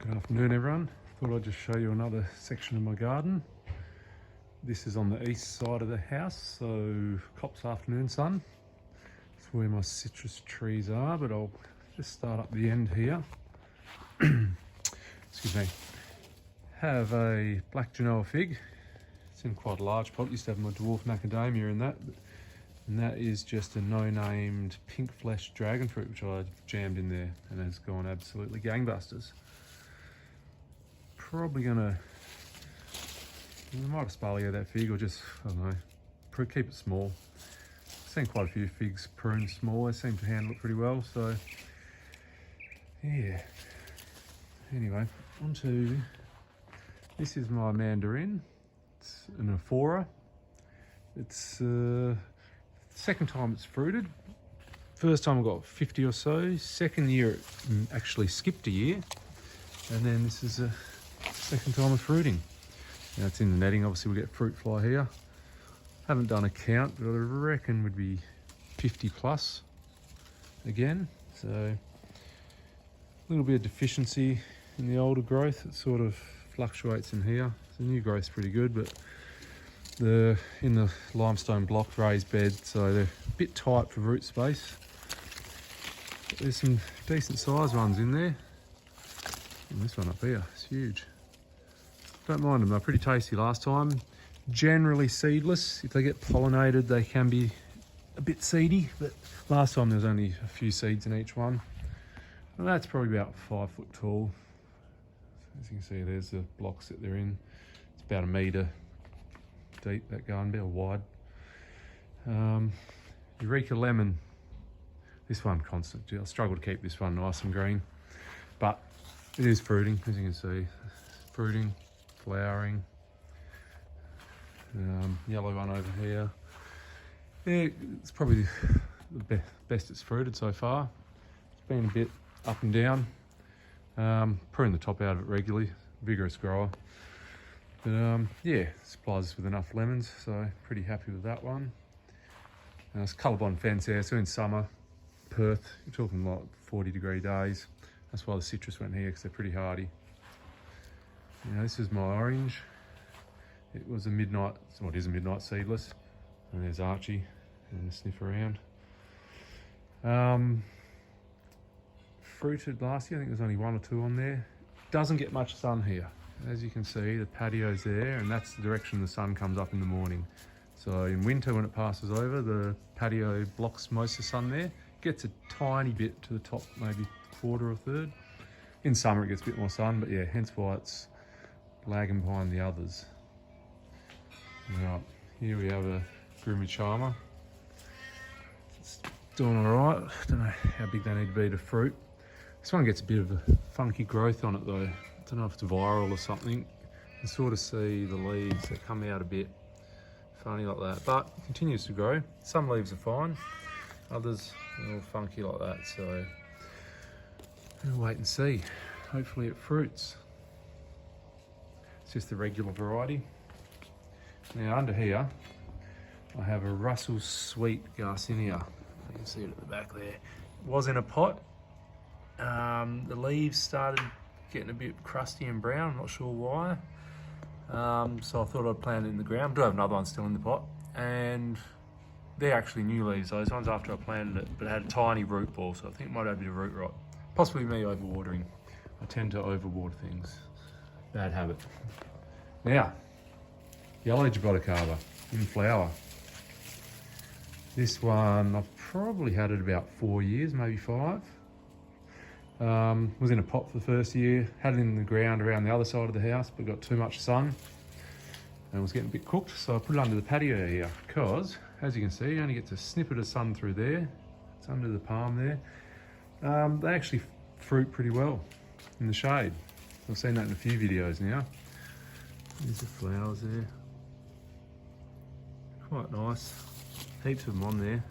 Good afternoon everyone. Thought I'd just show you another section of my garden. This is on the east side of the house, so Cops afternoon sun. That's where my citrus trees are, but I'll just start up the end here. Excuse me. Have a black Genoa fig. It's in quite a large pot. Used to have my dwarf macadamia in that. And that is just a no-named pink flesh dragon fruit, which I jammed in there and has gone absolutely gangbusters. Probably gonna, I might have spalio that fig or just, I don't know, keep it small. I've seen quite a few figs pruned small. They seem to handle it pretty well, so yeah. Anyway, onto, this is my Mandarin. It's an aphora. It's second time it's fruited. First time I got 50 or so. Second year it actually skipped a year. And then this is a second time of fruiting. Now it's in the netting, obviously we get fruit fly here. Haven't done a count, but I reckon would be 50 plus again. So a little bit of deficiency in the older growth. It sort of fluctuates in here. The new growth's pretty good, but in the limestone block raised bed, so they're a bit tight for root space. But there's some decent sized ones in there. And this one up here, it's huge. Don't mind them, they're pretty tasty last time. Generally seedless. If they get pollinated, they can be a bit seedy, but last time there was only a few seeds in each one. And that's probably about 5 foot tall. As you can see, there's the blocks that they're in. It's about 1 metre deep, that garden bed, wide. Eureka lemon. This one constant. I struggle to keep this one nice and green, but it is fruiting, as you can see. Fruiting, flowering. Yellow one over here. Yeah, it's probably the best it's fruited so far. It's been a bit up and down. Prune the top out of it regularly. Vigorous grower. But yeah, supplies us with enough lemons, so pretty happy with that one. It's colorbond fence there, so in summer, Perth, you're talking like 40-degree days. That's why the citrus went here, because they're pretty hardy. This is my orange. It was a midnight, well, it is a midnight seedless. And there's Archie, and sniff around. Fruited last year, I think there's only 1 or 2 on there. Doesn't get much sun here. As you can see, the patio's there, and that's the direction the sun comes up in the morning. So in winter, when it passes over, the patio blocks most of the sun there. Gets a tiny bit to the top, maybe 1/4 or 1/3. In summer, it gets a bit more sun, but yeah, hence why it's lagging behind the others. Right, here we have a Grumichama. It's doing all right. Don't know how big they need to be to fruit. This one gets a bit of a funky growth on it though. I don't know if it's viral or something. You can sort of see the leaves that come out a bit funny like that, but it continues to grow. Some leaves are fine, others are all funky like that, so we'll wait and see. Hopefully it fruits. It's just the regular variety. Now under here, I have a Russell Sweet garcinia. You can see it at the back there. It was in a pot. The leaves started getting a bit crusty and brown, I'm not sure why. So I thought I'd plant it in the ground. I do have another one still in the pot. And they're actually new leaves, those ones after I planted it, but it had a tiny root ball, so I think it might have a bit of root rot. Possibly me overwatering. I tend to overwater things. Bad habit. Now, yellow Jaboticaba in flower. This one, I've probably had it about 4 years, maybe 5. Was in a pot for the first year, had it in the ground around the other side of the house, but got too much sun and was getting a bit cooked, so I put it under the patio here because, as you can see, you only get a snippet of sun through there. It's under the palm there. They actually fruit pretty well in the shade. I've seen that in a few videos now. There's the flowers there. Quite nice. Heaps of them on there.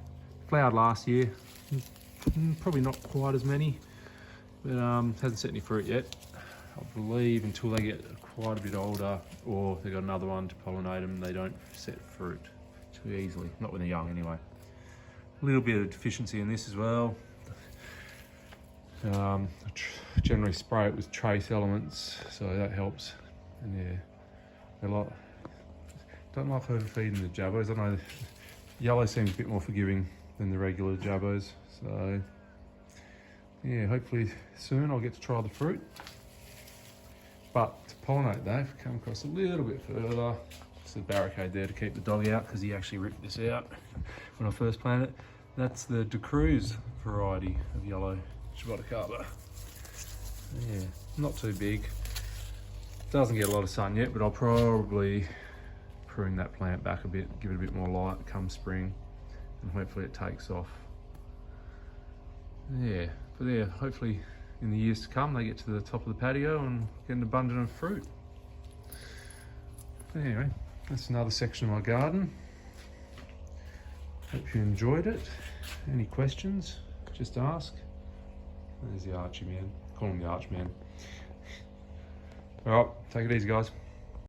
Flowered last year. Probably not quite as many, but hasn't set any fruit yet. I believe until they get quite a bit older, or they've got another one to pollinate them, they don't set fruit too easily. Not when they're young anyway. A little bit of deficiency in this as well. I generally spray it with trace elements, so that helps. And yeah, don't like overfeeding the Jabos. I know yellow seems a bit more forgiving than the regular Jabos, so yeah, hopefully soon I'll get to try the fruit. But to pollinate though, if we come across a little bit further, there's a barricade there to keep the dog out because he actually ripped this out when I first planted it. That's the De Cruz variety of yellow Jaboticaba. Yeah, not too big. Doesn't get a lot of sun yet, but I'll probably prune that plant back a bit, give it a bit more light come spring, and hopefully it takes off. Yeah, but yeah, hopefully in the years to come they get to the top of the patio and get an abundance of fruit. Anyway, that's another section of my garden. Hope you enjoyed it. Any questions, just ask. There's the Archie man. Call him the Archman. All right, take it easy guys.